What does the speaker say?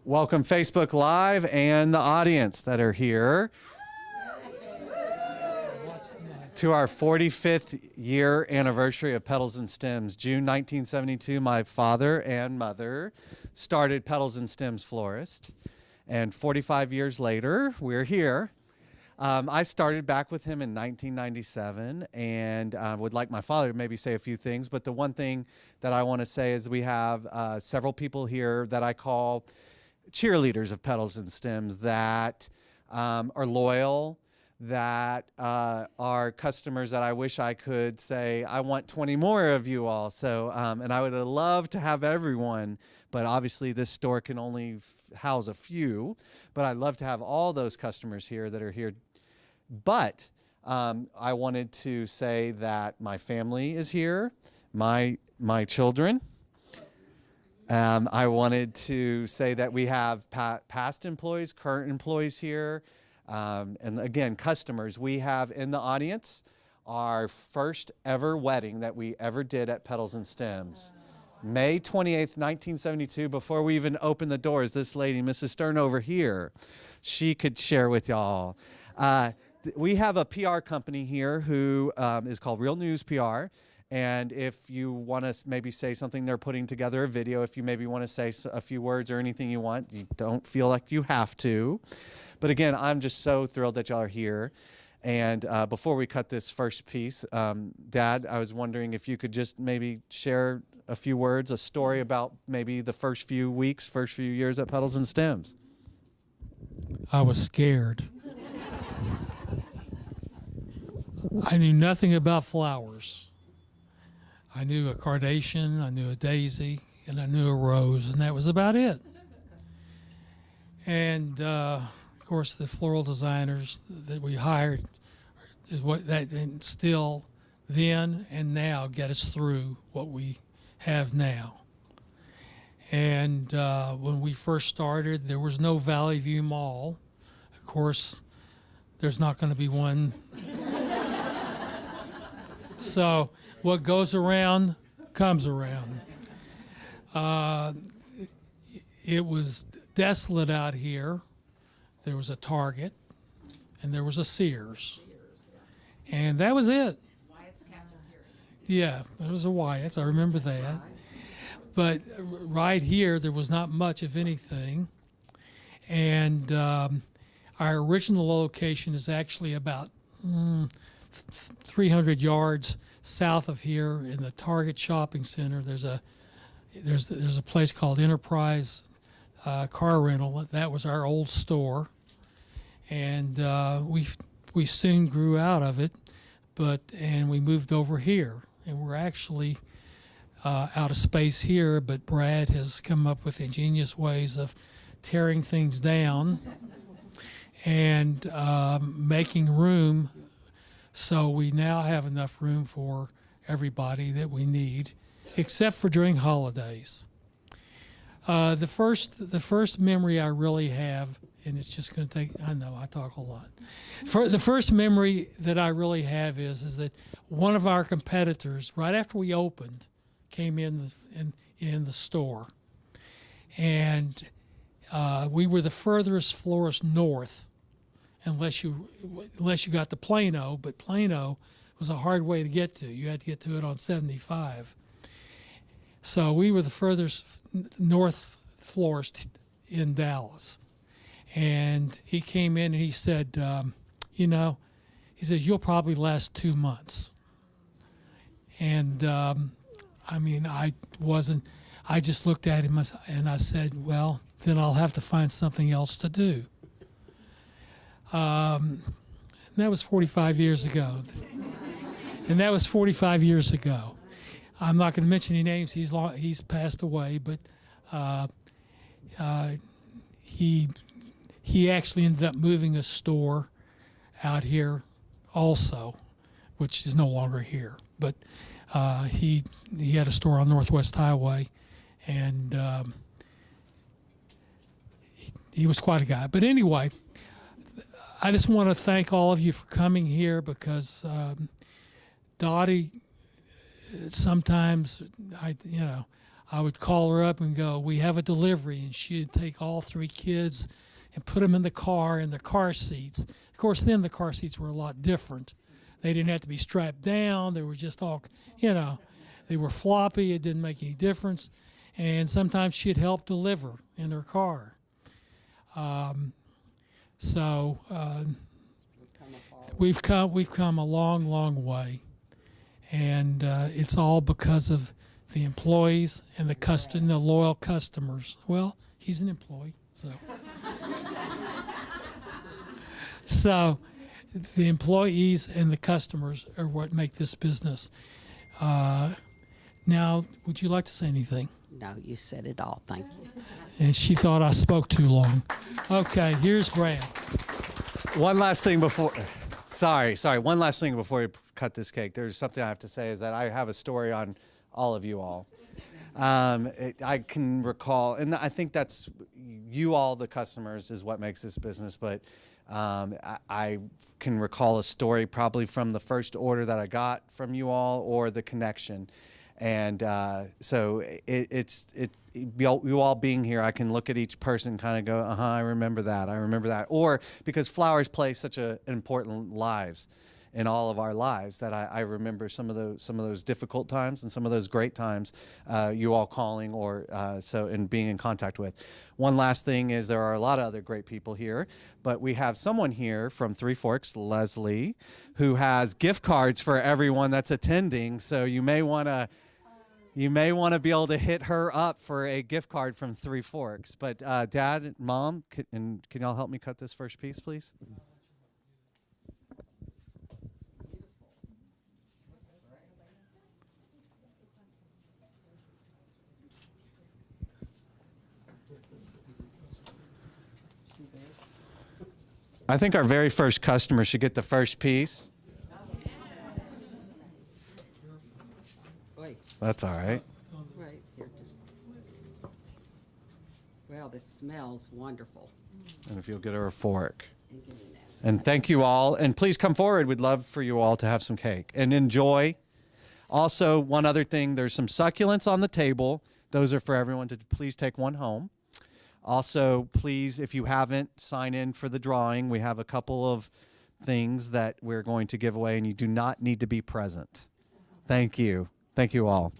Welcome Facebook Live and the audience that are here to our 45th year anniversary of Petals and Stems. June 1972, my father and mother started Petals and Stems Florist. And 45 years later, we're here. I started back with him in 1997 and would like my father to maybe say a few things. But the one thing that I want to say is we have several people here that I call cheerleaders of Petals and Stems that are loyal, that are customers that I wish I could say, I want 20 more of you all. So, and I would have loved to have everyone, but obviously this store can only house a few. But I'd love to have all those customers here that are here. But I wanted to say that my family is here, my children. I wanted to say that we have past employees, current employees here, and again, customers. We have in the audience our first ever wedding that we ever did at Petals and Stems. May 28th, 1972, before we even opened the doors, this lady, Mrs. Stern over here, she could share with y'all. We have a PR company here who is called Real News PR. And if you want to maybe say something, they're putting together a video. If you maybe want to say a few words or anything you want, you don't feel like you have to. But again, I'm just so thrilled that y'all are here. And before we cut this first piece, Dad, I was wondering if you could just maybe share a few words, a story about maybe the first few weeks, first few years at Petals and Stems. I was scared. I knew nothing about flowers. I knew a carnation, I knew a daisy, and I knew a rose, and that was about it. And of course, the floral designers that we hired is what that and still then and now get us through what we have now. And when we first started, there was no Valley View Mall. Of course, there's not going to be one. So what goes around comes around. It was desolate out here. There was a Target, and there was a Sears, and that was it. Wyatt's Cafeteria. Yeah, there was a Wyatt's. I remember that. But right here, there was not much of anything. And our original location is actually about 300 yards south of here in the Target Shopping Center. There's a place called Enterprise Car Rental. That was our old store, and we soon grew out of it, and we moved over here, and we're actually out of space here. But Brad has come up with ingenious ways of tearing things down and making room. So we now have enough room for everybody that we need, except for during holidays. The first memory I really have, and it's just going to take, I know I talk a lot. The first memory that I really have is that one of our competitors, right after we opened, came in the store. And we were the furthest florist north, unless you got to Plano, but Plano was a hard way to get to. You had to get to it on 75. So we were the furthest north florist in Dallas. And he came in and he said, he says, you'll probably last 2 months. And I just looked at him and I said, well, then I'll have to find something else to do. And that was 45 years ago. And that was 45 years ago. I'm not going to mention any names. He's passed away, but he actually ended up moving a store out here also, which is no longer here. But he had a store on Northwest Highway, and he was quite a guy. But anyway, I just want to thank all of you for coming here, because Dottie, sometimes I would call her up and go, "We have a delivery," and she'd take all 3 kids and put them in the car seats. Of course, then the car seats were a lot different. They didn't have to be strapped down. They were just all, they were floppy. It didn't make any difference. And sometimes she'd help deliver in her car. So we've come a long, long way, and it's all because of the employees and the loyal customers. Well, he's an employee, so. So the employees and the customers are what make this business. Now, would you like to say anything? No, you said it all. Thank you. And she thought I spoke too long. Okay, here's Brad. One last thing before. Sorry. One last thing before you cut this cake. There's something I have to say is that I have a story on all of you all. I can recall, and I think that's you all, the customers, is what makes this business. But I can recall a story probably from the first order that I got from you all, or the connection. And so you all being here, I can look at each person, kind of go, I remember that. Or because flowers play such an important lives in all of our lives, that I remember some of those difficult times and some of those great times, you all calling or and being in contact with. One last thing is there are a lot of other great people here, but we have someone here from Three Forks, Leslie, who has gift cards for everyone that's attending. So you may want to be able to hit her up for a gift card from Three Forks. But Dad, Mom, can y'all help me cut this first piece, please? I think our very first customer should get the first piece. Wait, That's all right. wait, here, well, this smells wonderful. And if you'll get her a fork. And give me that. And thank you all. And please come forward. We'd love for you all to have some cake and enjoy. Also, one other thing, there's some succulents on the table. Those are for everyone to please take one home. Also, please, if you haven't, sign in for the drawing. We have a couple of things that we're going to give away, and you do not need to be present. Thank you. Thank you all.